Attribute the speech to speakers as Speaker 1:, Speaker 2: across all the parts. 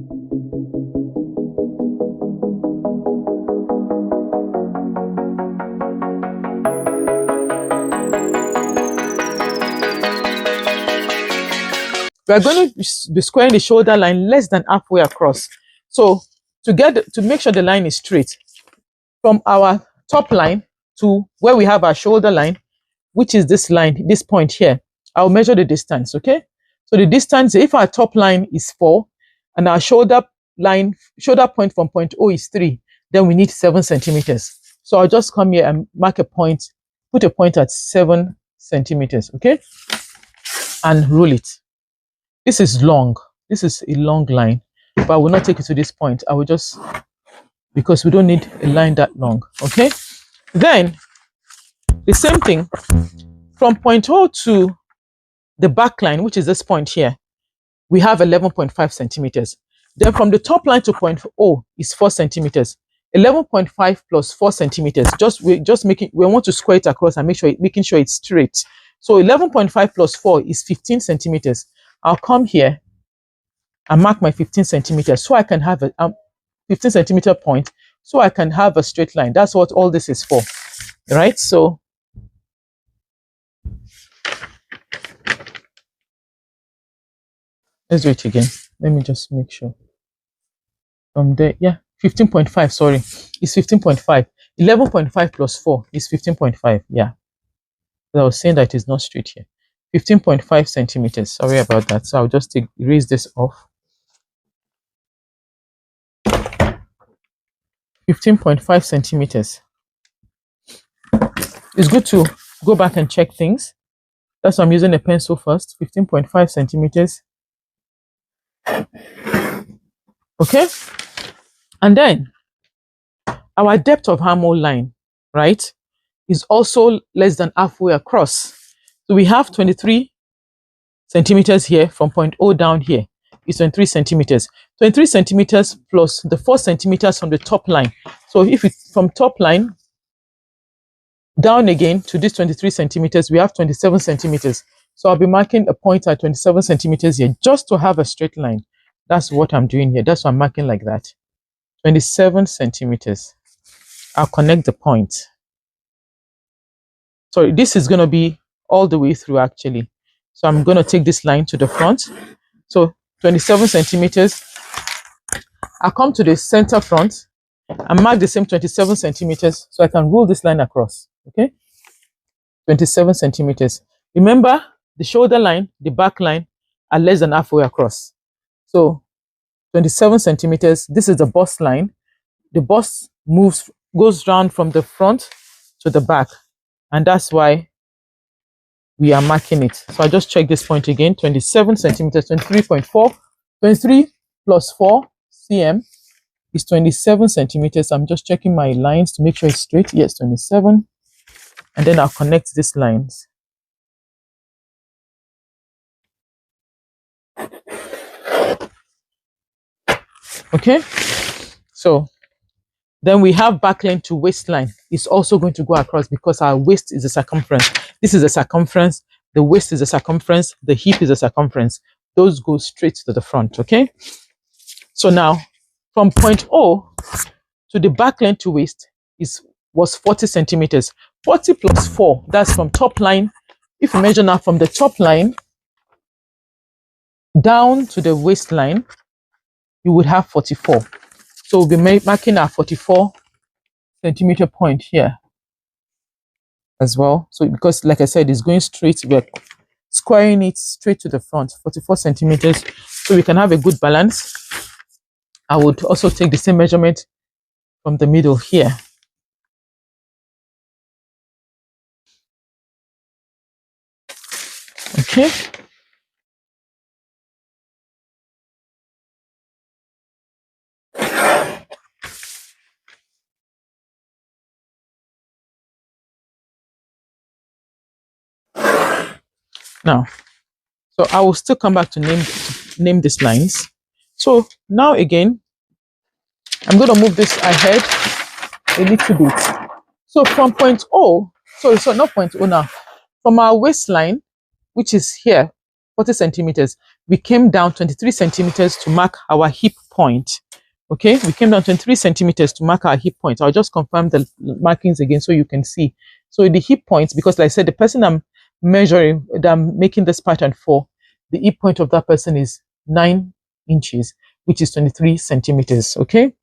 Speaker 1: We are going to be squaring the shoulder line less than halfway across. So to make sure the line is straight, from our top line to where we have our shoulder line, which is this line, this point here, I'll measure the distance, okay? So the distance, if our top line is 4 and our shoulder point from point O is 3, then we need 7 centimeters. So I'll just come here and mark a point, put a point at 7 centimeters, okay? And rule it. This is long. This is a long line, but I will not take it to this point. I will just, because we don't need a line that long, okay? Then, the same thing, from point O to the back line, which is this point here, we have 11.5 centimeters. Then from the top line to point O is 4 centimeters. 11.5 plus 4 centimeters. We want to square it across and making sure it's straight. So 11.5 plus 4 is 15 centimeters. I'll come here and mark my 15 centimeters so I can have a 15 centimeter point, so I can have a straight line. That's what all this is for, right? So let's do it again. Let me just make sure. From there, yeah, 15.5, sorry, it's 15.5. 11.5 plus 4 is 15.5, yeah. But I was saying that it's not straight here. 15.5 centimeters. Sorry about that. So I'll just erase this off. 15.5 centimeters. It's good to go back and check things. That's why I'm using a pencil first. 15.5 centimeters. Okay. And then our depth of armhole line, right, is also less than halfway across. So we have 23 centimeters here from point O down here. It's 23 centimeters. 23 centimeters plus the 4 centimeters from the top line. So if it's from top line down again to this 23 centimeters, we have 27 centimeters. So I'll be marking a point at 27 centimeters here just to have a straight line. That's what I'm doing here. That's why I'm marking like that. 27 centimeters. I'll connect the point. Sorry, this is going to be all the way through actually. So I'm going to take this line to the front. So 27 centimeters. I'll come to the center front and mark the same 27 centimeters so I can roll this line across. Okay. 27 centimeters. Remember, the shoulder line, the back line are less than halfway across. So 27 centimeters. This is the bust line. The bust goes round from the front to the back. And that's why we are marking it. So I just check this point again. 27 centimeters, 23.4. 23 plus 4 cm is 27 centimeters. I'm just checking my lines to make sure it's straight. Yes, 27. And then I'll connect these lines. Okay. So then we have backline to waistline. It's also going to go across because our waist is the circumference. This is the circumference. The waist is the circumference. The hip is the circumference. Those go straight to the front. Okay. So now from point O to the backline to waist was 40 centimeters. 40 plus 4. That's from top line. If you measure now from the top line down to the waistline, you would have 44. So we'll be marking our 44 centimeter point here as well. So because like I said, it's going straight, we're squaring it straight to the front, 44 centimeters. So we can have a good balance. I would also take the same measurement from the middle here. Okay. Now, so I will still come back to name these lines. So now again, I'm going to move this ahead a little bit. So from point O, so not point O now, from our waistline, which is here, 40 centimeters, we came down 23 centimeters to mark our hip point. Okay, we came down 23 centimeters to mark our hip point. I'll just confirm the markings again so you can see. So the hip points, because like I said, the person I'm measuring, that I'm making this pattern for, the hip point of that person is 9 inches, which is 23 centimeters. Okay,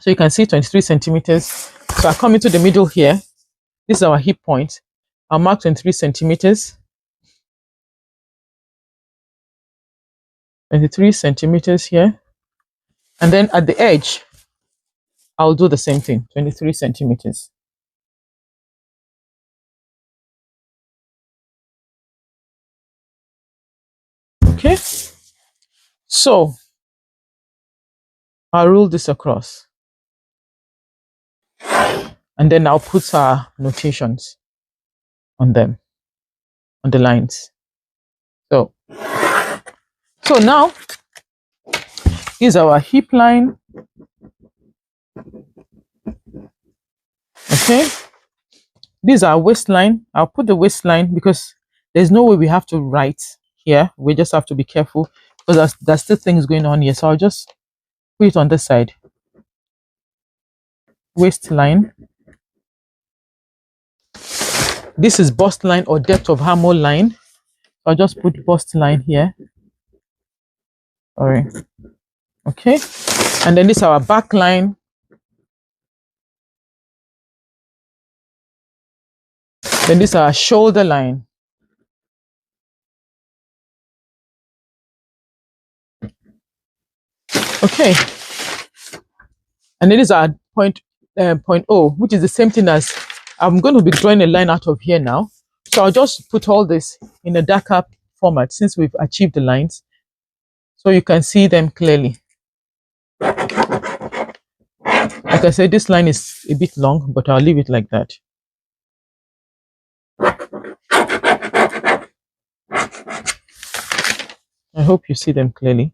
Speaker 1: so you can see 23 centimeters. So I come into the middle here. This is our hip point. I'll mark 23 centimeters. 23 centimeters here. And then at the edge, I'll do the same thing, 23 centimeters. Okay, so I'll roll this across. And then I'll put our notations on them, on the lines. So now, is our hip line. Okay, this is our waistline. I'll put the waistline because there's no way we have to write here. We just have to be careful because there's still things going on here. So I'll just put it on this side. Waistline. This is bust line or depth of armhole line. I'll just put bust line here. Sorry. Okay, and then this is our back line. Then this is our shoulder line. Okay, and then this is our point O, which is the same thing as, I'm going to be drawing a line out of here now. So I'll just put all this in a darker format since we've achieved the lines, so you can see them clearly. Like I said, this line is a bit long, but I'll leave it like that. I hope you see them clearly.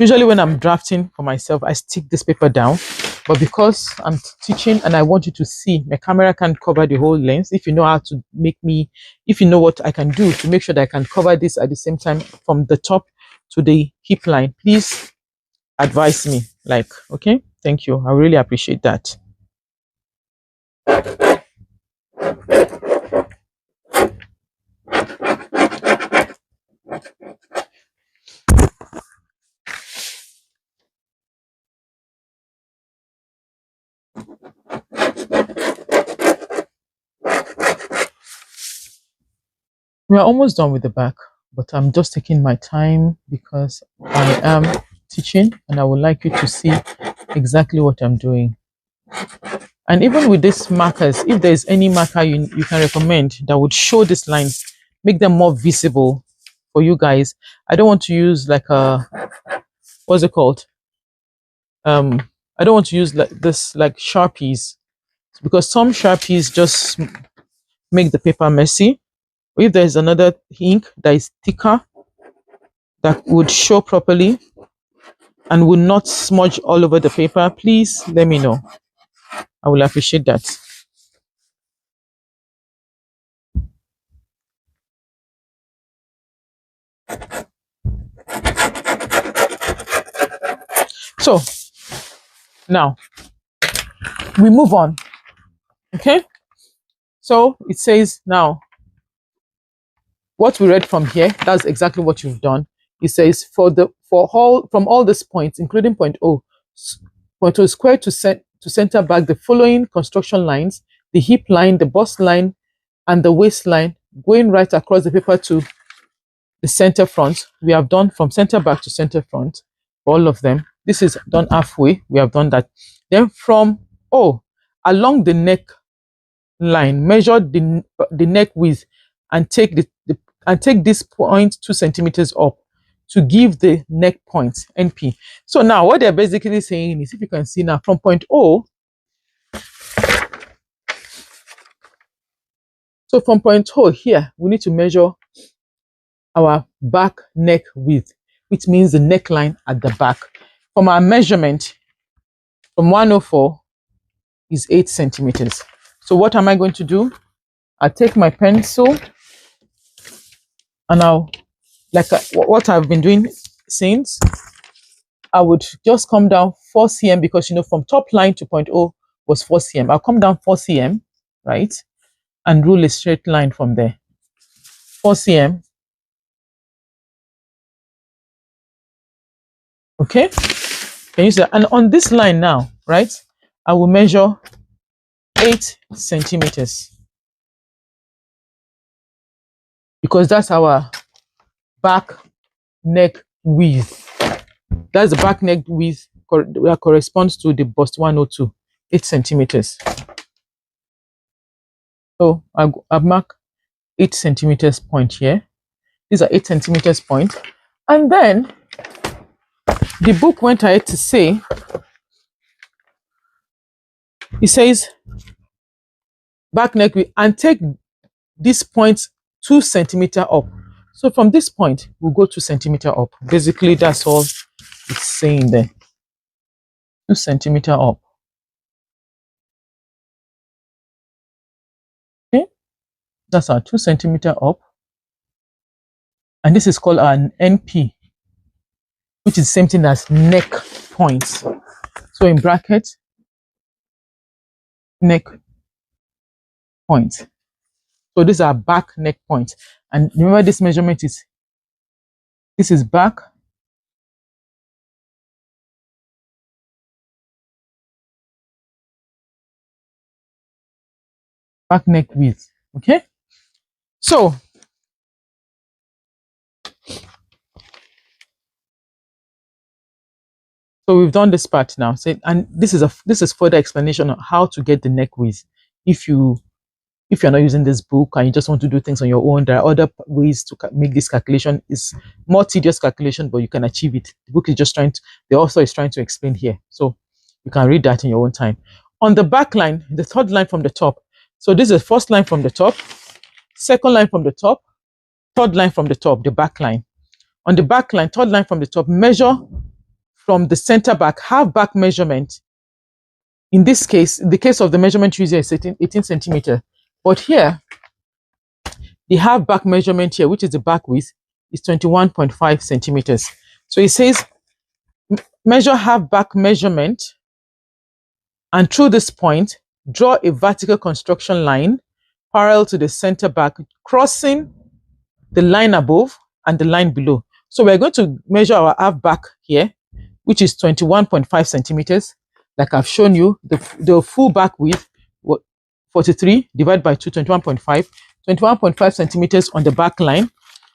Speaker 1: Usually when I'm drafting for myself, I stick this paper down, but because I'm teaching and I want you to see, my camera can't cover the whole length. If you know how to if you know what I can do to make sure that I can cover this at the same time from the top to the hip line, please advise me. Like, okay, thank you. I really appreciate that. We are almost done with the back, but I'm just taking my time because I am teaching and I would like you to see exactly what I'm doing. And even with these markers, if there's any marker you can recommend that would show these lines, make them more visible for you guys. I don't want to use like a, what's it called? I don't want to use like this, like Sharpies, because some Sharpies just make the paper messy. If there's another ink that is thicker, that would show properly and would not smudge all over the paper, please let me know. I will appreciate that. So now we move on. Okay, so it says now what we read from here, that's exactly what you've done. It says from all these points, including point O square to center back the following construction lines: the hip line, the bust line, and the waistline, going right across the paper to the center front. We have done from center back to center front, all of them. This is done halfway. We have done that. Then from O along the neck line, measure the neck width and take this point 2 centimeters up to give the neck point NP. So now what they're basically saying is, if you can see now, from point O, so from point O here, we need to measure our back neck width, which means the neckline at the back. From our measurement, from 104 is 8 centimeters. So what am I going to do? I take my pencil And now, like what I've been doing since, I would just come down 4 cm because, you know, from top line to point O was 4 cm. I'll come down 4 cm, right? And rule a straight line from there. 4 cm. Okay? Can you see that? And on this line now, right? I will measure 8 centimeters. Because that's our back neck width. That's the back neck width that corresponds to the bust 102, 8 centimeters. So I mark 8 centimeters point here. These are 8 centimeters point. And then the book went ahead to say, it says back neck width, and take this point 2 centimeters up. So from this point, we'll go 2 centimeters up. Basically, that's all it's saying there. 2 centimeters up. Okay, that's our 2 centimeters up. And this is called our NP, which is the same thing as neck points. So in bracket, neck point. So these are back neck points. And remember, this measurement is, this is back, back neck width. Okay, so we've done this part now. So, and this is further explanation on how to get the neck width. If you're not using this book and you just want to do things on your own, there are other ways to make this calculation. It's more tedious calculation, but you can achieve it. The book is just the author is trying to explain here. So you can read that in your own time. On the back line, the third line from the top. So this is the first line from the top, second line from the top, third line from the top, the back line. On the back line, third line from the top, measure from the center back, half back measurement. In this case, in the case of the measurement used here is 18 centimeters. But here, the half back measurement here, which is the back width, is 21.5 centimeters. So it says, measure half back measurement, and through this point, draw a vertical construction line parallel to the center back, crossing the line above and the line below. So we're going to measure our half back here, which is 21.5 centimeters. Like I've shown you, the full back width, 43 divided by 2, 21.5. 21.5 centimeters on the back line.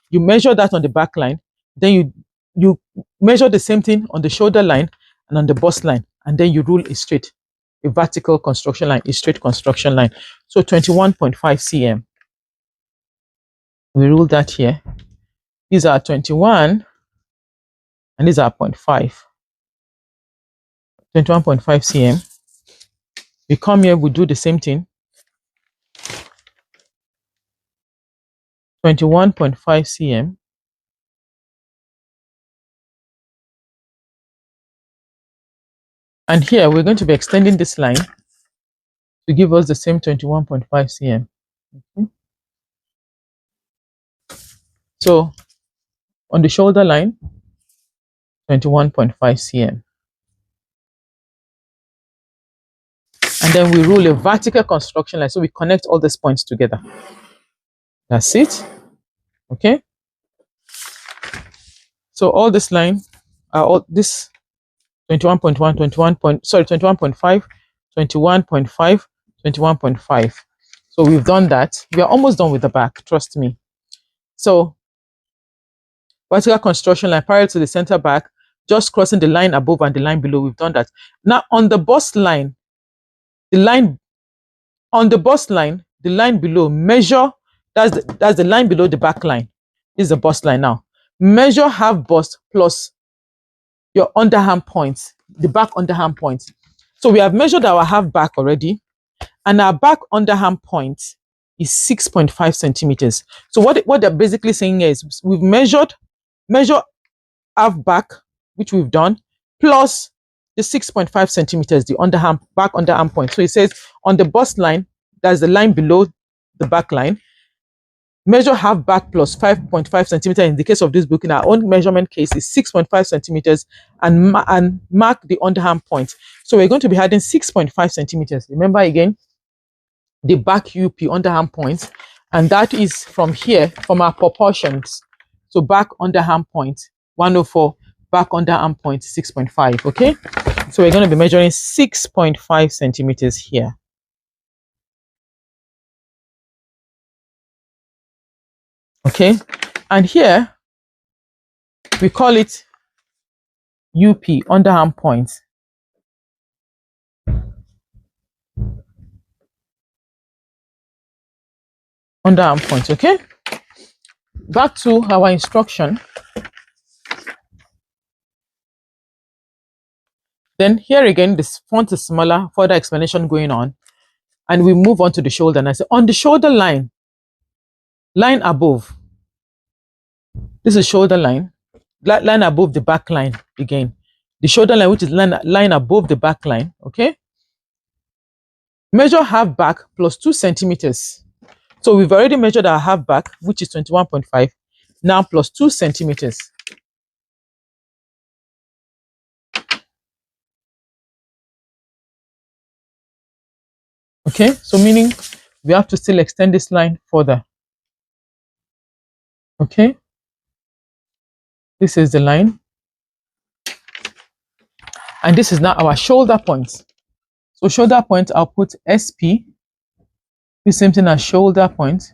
Speaker 1: You measure that on the back line. Then you measure the same thing on the shoulder line and on the bust line. And then you rule a vertical construction line, a straight construction line. So 21.5 cm. We rule that here. These are 21 and these are 0.5. 21.5 cm. We come here, we do the same thing. 21.5 cm. And here we're going to be extending this line to give us the same 21.5 cm. Okay. So on the shoulder line, 21.5 cm. And then we rule a vertical construction line. So we connect all these points together. That's it. Okay. So all this line, all this 21.1, 21.5, 21.5, 21.5. So we've done that. We are almost done with the back, trust me. So vertical construction line parallel to the center back, just crossing the line above and the line below. We've done that. Now on the bust line, the line below, measure, that's the line below the back line. This is the bust line now. Measure half bust plus your underarm points, the back underarm points. So we have measured our half back already, and our back underarm point is 6.5 centimeters. So what they're basically saying is we've measure half back, which we've done, plus the 6.5 centimeters, the back underarm point. So it says on the bust line, that's the line below the back line. Measure half back plus 5.5 centimeters. In the case of this book, in our own measurement case, is 6.5 centimeters, and mark the underarm point. So we're going to be adding 6.5 centimeters. Remember again, the back UP underarm point, and that is from here, from our proportions. So back underarm point 104, back underarm point 6.5. Okay, so we're going to be measuring 6.5 centimeters here. Okay, and here we call it UP, underarm point. Underarm point. Okay, back to our instruction. Then here again, this font is smaller, further explanation going on, and we move on to the shoulder. And I say on the shoulder line, line above, this is shoulder line, line above the back line again. The shoulder line, which is line above the back line. Okay, measure half back plus 2 centimeters. So we've already measured our half back, which is 21.5, now plus 2 centimeters. Okay, so meaning we have to still extend this line further. Okay, this is the line, and this is now our shoulder point. So shoulder point, I'll put SP, the same thing as shoulder point.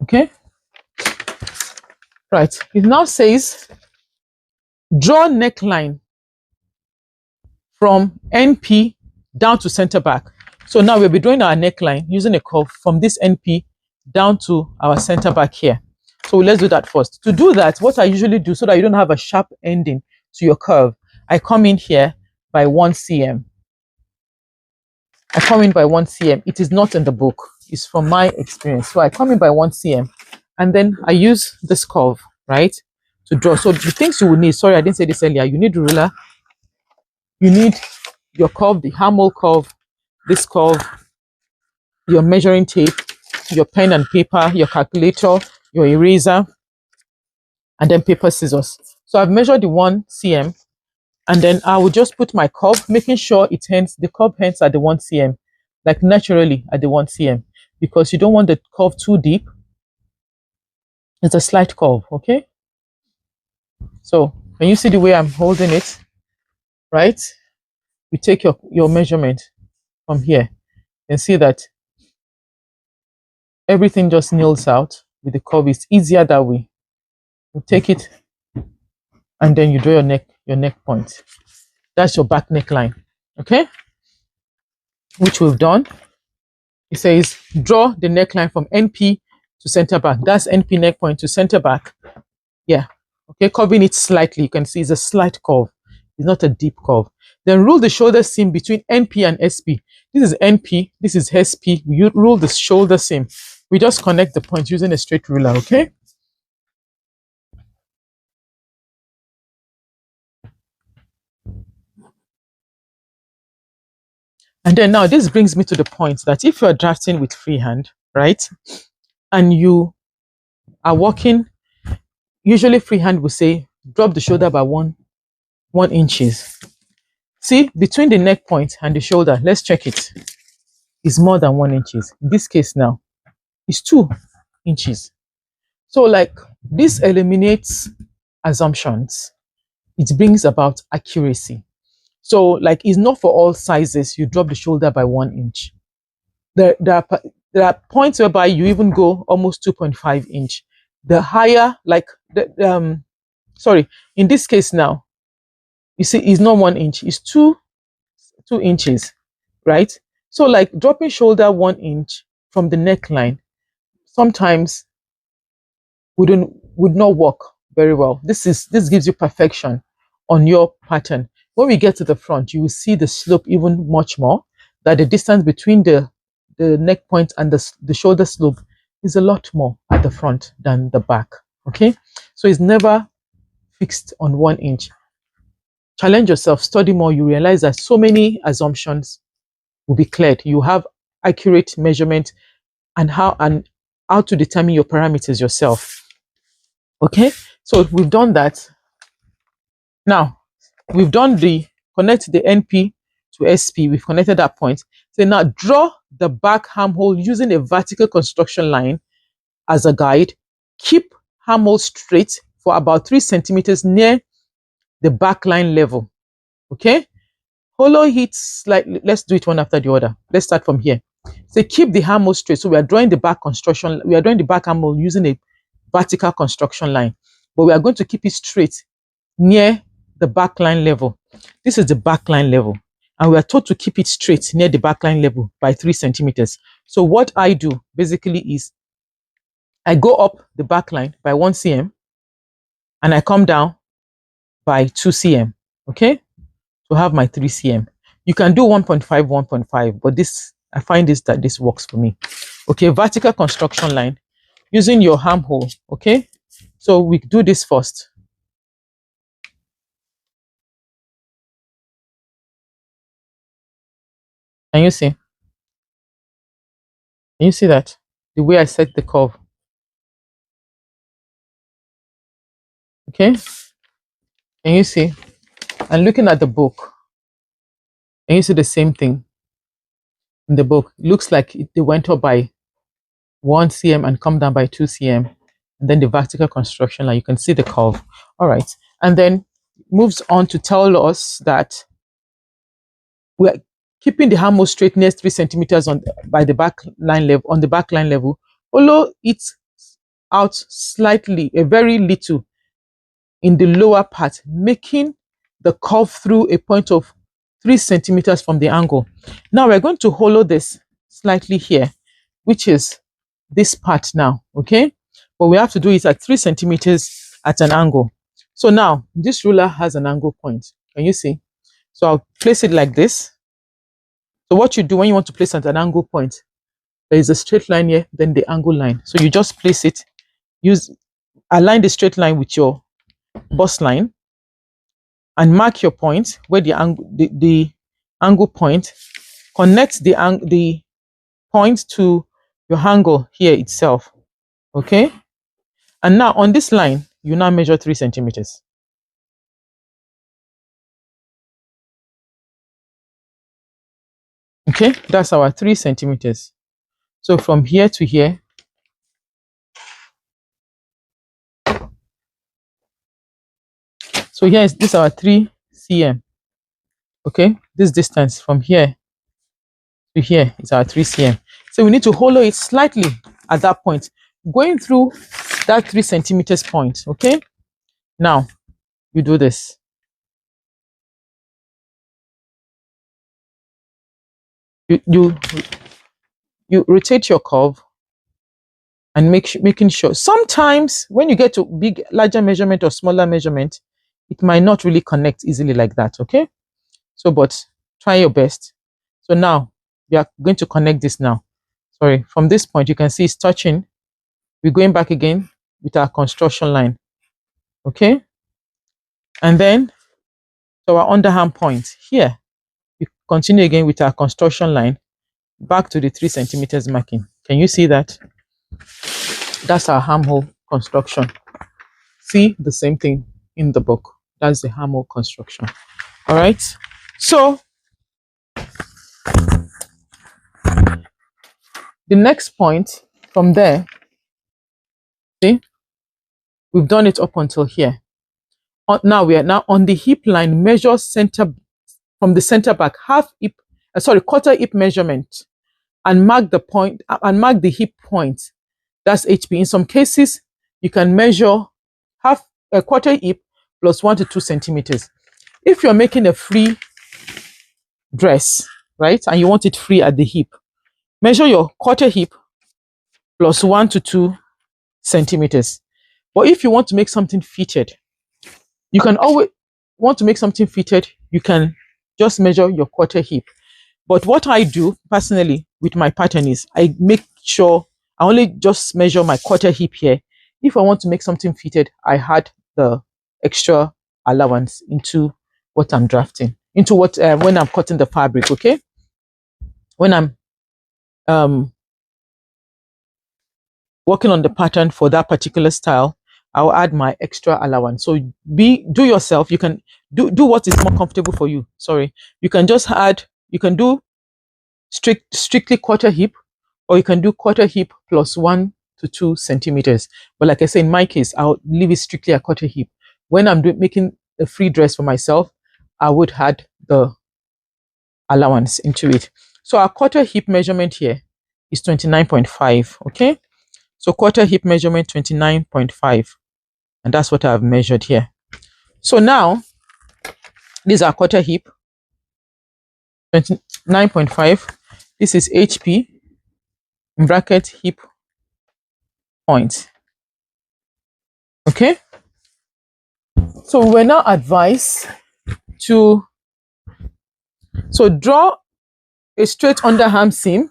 Speaker 1: Okay, right, it now says draw neckline from NP down to center back. So now we'll be drawing our neckline using a curve from this NP down to our center back here. So let's do that first. To do that, what I usually do so that you don't have a sharp ending to your curve, I come in here by 1 cm. I come in by 1 cm. It is not in the book. It's from my experience. So I come in by 1 cm, and then I use this curve, right, to draw. So the things you will need, sorry, I didn't say this earlier. You need ruler, you need your curve, the armhole curve, this curve, your measuring tape, your pen and paper, your calculator, your eraser, and then paper, scissors. So I've measured the 1 cm, and then I will just put my curve, making sure it ends, the curve ends at the 1 cm, like naturally at the 1 cm, because you don't want the curve too deep. It's a slight curve, okay? So when you see the way I'm holding it, right, you take your measurement from here and see that everything just nails out with the curve. It's easier that way. You take it, and then you draw your neck point. That's your back neckline, okay? Which we've done. It says draw the neckline from NP to center back. That's NP neck point to center back. Yeah, okay, curving it slightly. You can see it's a slight curve. It's not a deep curve. Then rule the shoulder seam between NP and SP. This is NP, this is SP. We rule the shoulder seam. We just connect the points using a straight ruler, okay? And then now this brings me to the point that if you're drafting with freehand, right, and you are working, usually freehand will say drop the shoulder by 1 inches. See, between the neck point and the shoulder, let's check it, is more than 1 inches. In this case now, it's 2 inches. So like this eliminates assumptions. It brings about accuracy. So like it's not for all sizes you drop the shoulder by 1 inch. There are points whereby you even go almost 2.5 inch. The higher, like sorry, in this case now, you see it's not 1 inch, it's 2 inches, right? So like dropping shoulder 1 inch from the neckline sometimes would not work very well. This gives you perfection on your pattern. When we get to the front, you will see the slope even much more, that the distance between the neck point and the shoulder slope is a lot more at the front than the back, okay? So it's never fixed on 1 inch. Challenge yourself, study more, you realize that so many assumptions will be cleared. You have accurate measurement and how to determine your parameters yourself. Okay, so we've done that. Now we've done the connect the NP to SP. We've connected that point. So now draw the back armhole using a vertical construction line as a guide. Keep armhole straight for about 3 centimeters near the back line level. Okay, hollow it slightly. Let's do it one after the other. Let's start from here. So keep the armhole straight. So we are drawing the back construction. We are drawing the back armhole using a vertical construction line, but we are going to keep it straight near the back line level. This is the back line level, and we are told to keep it straight near the back line level by 3 centimeters. So what I do basically is I go up the back line by 1 cm and I come down by 2 cm. Okay, to have my 3 cm. You can do 1.5, 1.5, but this, I find that this works for me. Okay, vertical construction line using your armhole. Okay, so we do this first. Can you see? Can you see that? The way I set the curve. Okay, can you see? And looking at the book, and you see the same thing in the book. It looks like they went up by 1 cm and come down by 2 cm. And then the vertical construction line, you can see the curve. All right. And then moves on to tell us that we're keeping the armhole straight near 3 centimeters by the back line level, on the back line level, although it's out slightly, a very little in the lower part, making the curve through a point of 3 centimeters from the angle. Now we're going to hollow this slightly here, which is this part now. Okay, but we have to do it at 3 centimeters at an angle. So now this ruler has an angle point. Can you see? So I'll place it like this. So what you do when you want to place at an angle point, there is a straight line here, then the angle line. So you just place it, align the straight line with your bust line and mark your point where the angle point. Connect the point to your angle here itself. Okay, and now on this line you now measure 3 centimeters. Okay, that's our 3 centimeters. So from here to here, so here is this our 3 cm. Okay, this distance from here to here is our 3 cm. So we need to hollow it slightly at that point, going through that 3 centimeters point. Okay, now you do this. You rotate your curve and making sure. Sometimes when you get to larger measurement or smaller measurement, it might not really connect easily like that. Okay, so but try your best. So now we are going to connect this now. Sorry, from this point you can see it's touching. We're going back again with our construction line. Okay, and then so our underarm point here, we continue again with our construction line back to the 3 centimeters marking. Can you see that? That's our armhole construction. See the same thing in the book. That's the armhole construction. All right, so the next point from there, see, we've done it up until here. Now we are now on the hip line. Measure center from the center back, quarter hip measurement, and mark the point and mark the hip point. That's HP. In some cases, you can measure a quarter hip plus 1 to 2 centimeters. If you're making a free dress, right, and you want it free at the hip, measure your quarter hip plus 1 to 2 centimeters. But if you want to make something fitted, you can always you can just measure your quarter hip. But what I do personally with my pattern is I make sure I only just measure my quarter hip here. If I want to make something fitted, I add the extra allowance into what I'm drafting, into what when I'm cutting the fabric. Okay, when I'm working on the pattern for that particular style, I'll add my extra allowance. So do yourself. You can do what is more comfortable for you. Sorry, you can just add. You can do strictly quarter hip, or you can do quarter hip plus 1 to 2 centimeters. But like I say, in my case, I'll leave it strictly a quarter hip. When I'm making a free dress for myself, I would add the allowance into it. So our quarter hip measurement here is 29.5. Okay, so quarter hip measurement 29.5, and that's what I've measured here. So now these are quarter hip 29.5. This is HP in bracket hip point. Okay, so we're now advised to draw a straight underarm seam,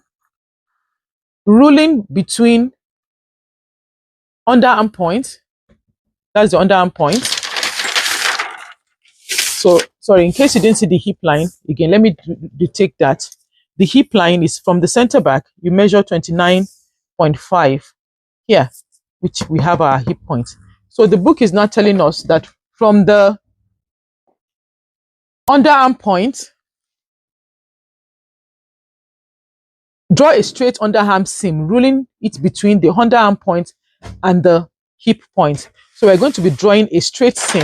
Speaker 1: ruling between underarm point. That's the underarm point. So sorry, in case you didn't see the hip line again, let me detect that. The hip line is from the center back. You measure 29.5 here, which we have our hip point. So the book is now telling us that from the underarm point, draw a straight underarm seam, ruling it between the underarm point and the hip point. So we're going to be drawing a straight seam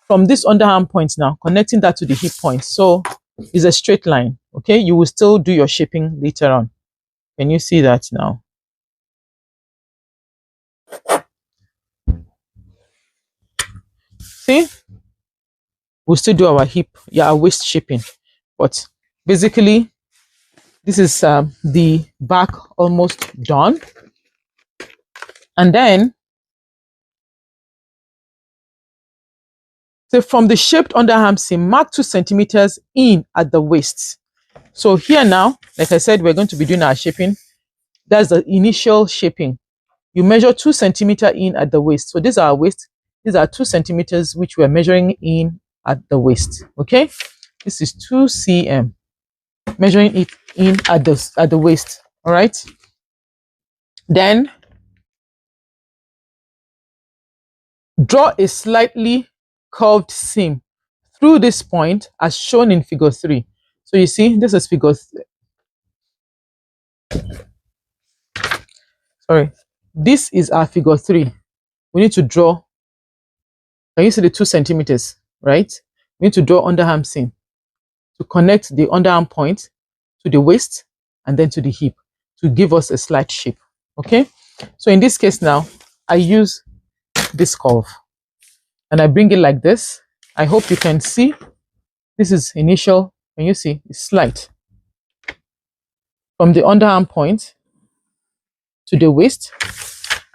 Speaker 1: from this underarm point now, connecting that to the hip point. So it's a straight line. Okay, you will still do your shaping later on. Can you see that now? See, we'll still do our hip, our waist shaping, but basically this is the back almost done. And then so from the shaped underarm seam, mark 2 centimeters in at the waist. So here now, like I said, we're going to be doing our shaping. That's the initial shaping. You measure 2 centimeters in at the waist. So this is our waist. These are 2 centimeters which we're measuring in at the waist. Okay, this is 2 cm, measuring it in at the waist. All right. Then draw a slightly curved seam through this point as shown in figure 3. So you see, this is figure. Sorry, this is our figure 3. We need to draw. Can you see the 2 centimeters? Right. We need to draw underarm seam to connect the underarm point to the waist and then to the hip to give us a slight shape. Okay. So in this case now, I use this curve and I bring it like this. I hope you can see. This is initial. Can you see? It's slight from the underarm point to the waist,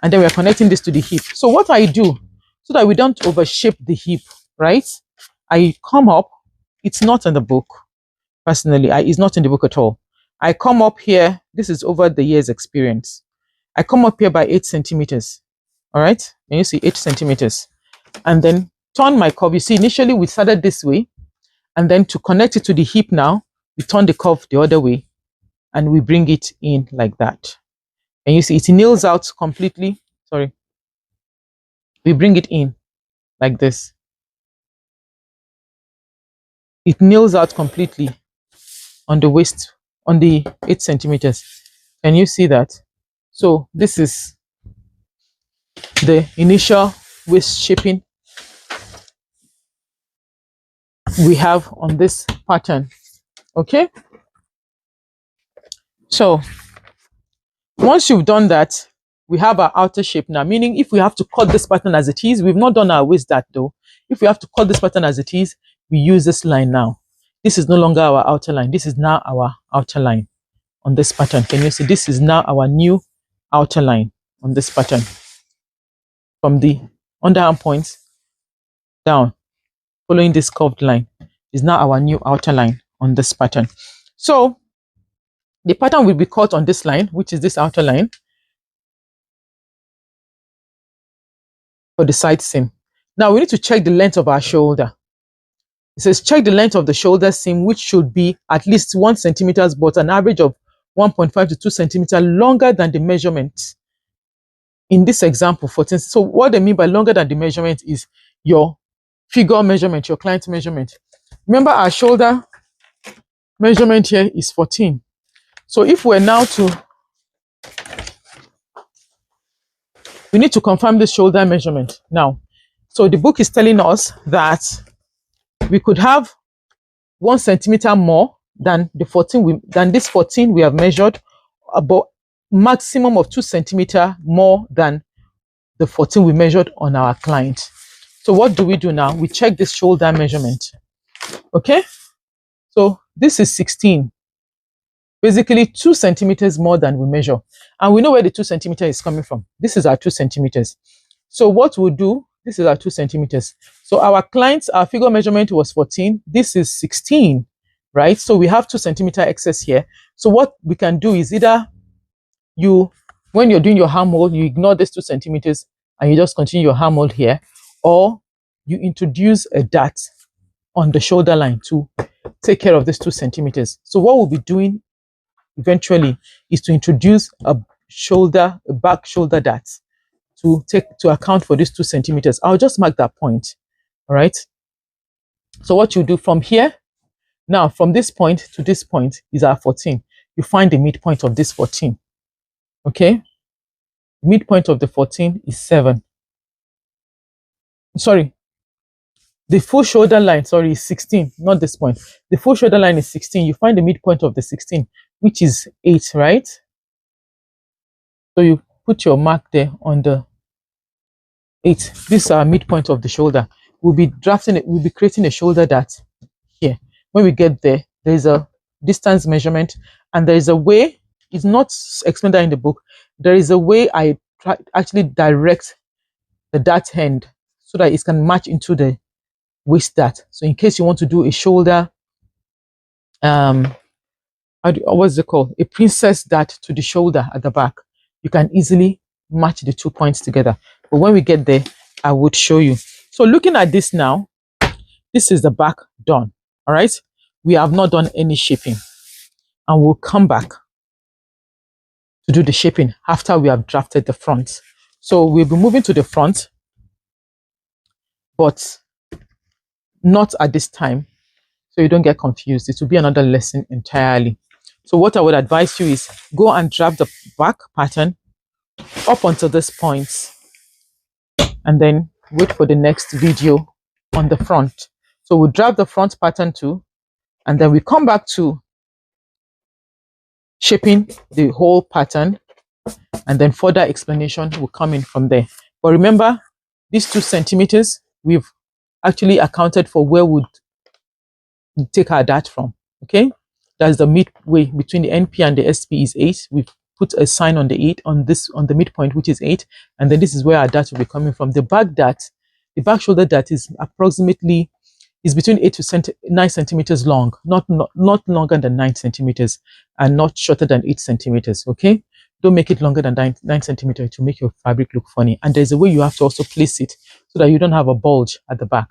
Speaker 1: and then we're connecting this to the hip. So what I do, so that we don't overshape the hip, right? I come up. It's not in the book. Personally, it's not in the book at all. I come up here. This is over the years experience. I come up here by 8 centimeters. All right. And you see 8 centimeters. And then turn my curve. You see, initially we started this way. And then to connect it to the hip now, we turn the curve the other way. And we bring it in like that. And you see it nails out completely. Sorry. We bring it in like this. It nails out completely on the waist, on the 8 centimeters. Can you see that? So this is the initial waist shaping we have on this pattern. Okay. So once you've done that, we have our outer shape now, meaning if we have to cut this pattern as it is, we've not done our waist that though. If we have to cut this pattern as it is, we use this line now. This is no longer our outer line. This is now our outer line on this pattern. Can you see? This is now our new outer line on this pattern. From the underarm point down, following this curved line, is now our new outer line on this pattern. So the pattern will be cut on this line, which is this outer line, for the side seam. Now we need to check the length of our shoulder. It says check the length of the shoulder seam, which should be at least 1 centimeter, but an average of 1.5 to 2 centimeter longer than the measurement. In this example, 14. So what they mean by longer than the measurement is your figure measurement, your client measurement. Remember, our shoulder measurement here is 14. So if we're now to, we need to confirm this shoulder measurement now. So the book is telling us that we could have 1 centimeter more than the 14 than this 14 we have measured, about maximum of 2 centimeter more than the 14 we measured on our client. So what do we do now? We check this shoulder measurement. Okay, so this is 16, basically 2 centimeters more than we measure, and we know where the 2 centimeter is coming from. This is our 2 centimeters. So what we'll do, this is our 2 centimeters. So our client's, our figure measurement was 14. This is 16, right? So we have 2 centimeter excess here. So what we can do is either you, when you're doing your armhole, you ignore this 2 centimeters and you just continue your armhole here, or you introduce a dart on the shoulder line to take care of this 2 centimeters. So what we'll be doing eventually is to introduce a back shoulder dart to account for these 2 centimeters. I'll just mark that point. All right. So what you do from here, now from this point to this point is our 14. You find the midpoint of this 14. Okay. Midpoint of the 14 is 7. Sorry. The full shoulder line, sorry, is 16, not this point. The full shoulder line is 16. You find the midpoint of the 16, which is 8, right? So you put your mark there on the 8. This is our midpoint of the shoulder. We'll be drafting it, we'll be creating a shoulder dart here. When we get there, there is a distance measurement, and there is a way, it's not explained that in the book, there is a way I actually direct the dart end so that it can match into the waist dart. So in case you want to do a shoulder, what's it called? A princess dart to the shoulder at the back, you can easily match the 2 points together. But when we get there, I would show you. So looking at this now, this is the back done. All right. We have not done any shaping, and we'll come back to do the shaping after we have drafted the front. So we'll be moving to the front, but not at this time, so you don't get confused. It will be another lesson entirely. So what I would advise you is go and draft the back pattern up until this point, and then wait for the next video on the front. So we'll draft the front pattern too, and then we come back to shaping the whole pattern, and then further explanation will come in from there. But remember, these 2 centimeters, we've actually accounted for where would take our dart from. Okay, that's the midway between the NP and the SP is 8. We've put a sign on the 8 on the midpoint, which is 8, and then this is where our dart will be coming from. The back dart, the back shoulder dart, is approximately between 8 to 9 centimeters long, not longer than 9 centimeters, and not shorter than 8 centimeters. Okay, don't make it longer than 9 centimeters to make your fabric look funny. And there's a way you have to also place it so that you don't have a bulge at the back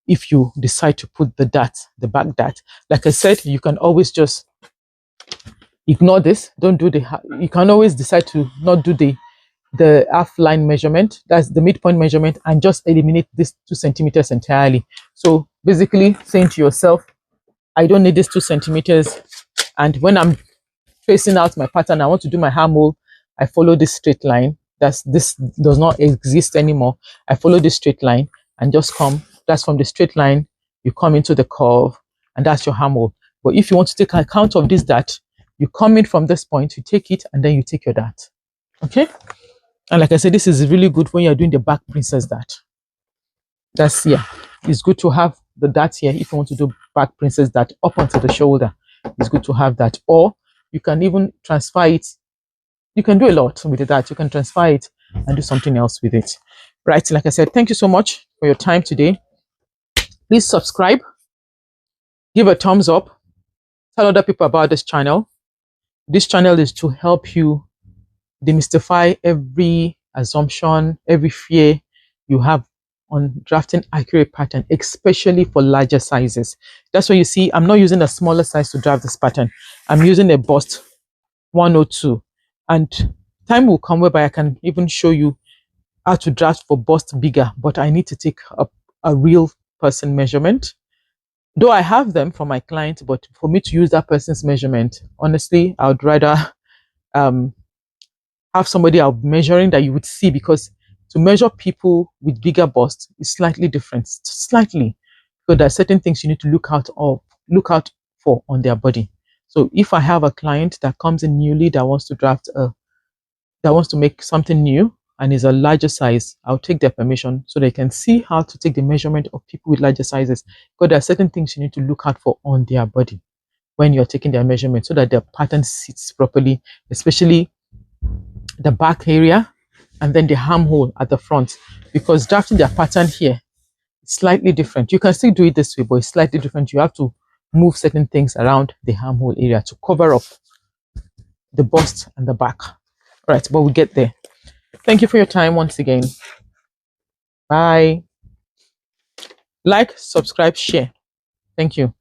Speaker 1: if you decide to put the back dart. Like I said, you can always just ignore this. Don't do you can always decide to not do the half line measurement, that's the midpoint measurement, and just eliminate this 2 centimeters entirely. So basically saying to yourself, I don't need this 2 centimeters, and when I'm tracing out my pattern, I want to do my armhole, I follow this straight line. This does not exist anymore. I follow this straight line and just come. That's from the straight line, you come into the curve, and that's your armhole. But if you want to take account of this dart, you come in from this point, you take it, and then you take your dart. Okay? And like I said, this is really good when you're doing the back princess dart. It's good to have the dart here if you want to do back princess dart up onto the shoulder. It's good to have that. Or you can even transfer it. You can do a lot with the dart. You can transfer it and do something else with it. Right, like I said, thank you so much for your time today. Please subscribe, give a thumbs up, tell other people about this channel. This channel is to help you demystify every assumption, every fear you have on drafting accurate pattern, especially for larger sizes. That's why you see I'm not using a smaller size to draft this pattern. I'm using a bust 102, and time will come whereby I can even show you how to draft for bust bigger, but I need to take a real person measurement. Though I have them from my client, but for me to use that person's measurement, honestly, I would rather um, have somebody out measuring that you would see, because to measure people with bigger busts is slightly different, slightly. So there are certain things you need to look out for on their body. So if I have a client that comes in newly that wants to that wants to make something new and is a larger size, I'll take their permission so they can see how to take the measurement of people with larger sizes. Because there are certain things you need to look out for on their body when you're taking their measurement, so that their pattern sits properly, especially the back area and then the armhole at the front, because drafting their pattern here is slightly different. You can still do it this way, but it's slightly different. You have to move certain things around the armhole area to cover up the bust and the back. Right, but we'll get there. Thank you for your time once again. Bye. Like, subscribe, share. Thank you.